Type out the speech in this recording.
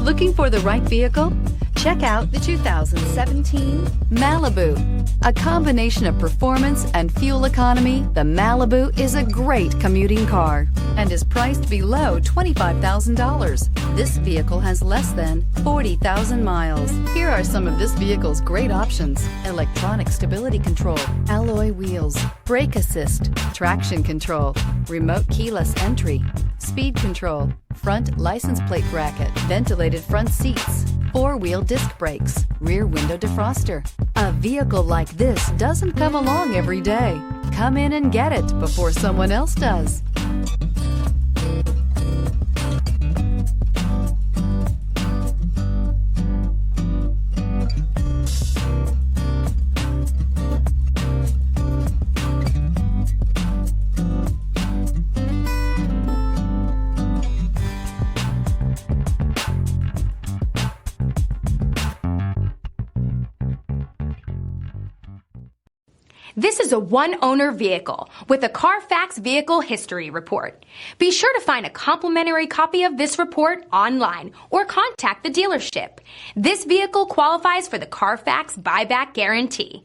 Looking for the right vehicle? Check out the 2017 Malibu. A combination of performance and fuel economy, the Malibu is a great commuting car and is priced below $25,000. This vehicle has less than 40,000 miles. Here are some of this vehicle's great options: electronic stability control, alloy wheels, brake assist, traction control, remote keyless entry, speed control, front license plate bracket, ventilated front seats, four-wheel disc brakes, rear window defroster. A vehicle like this doesn't come along every day. Come in and get it before someone else does. This is a one-owner vehicle with a Carfax Vehicle History Report. Be sure to find a complimentary copy of this report online or contact the dealership. This vehicle qualifies for the Carfax Buyback Guarantee.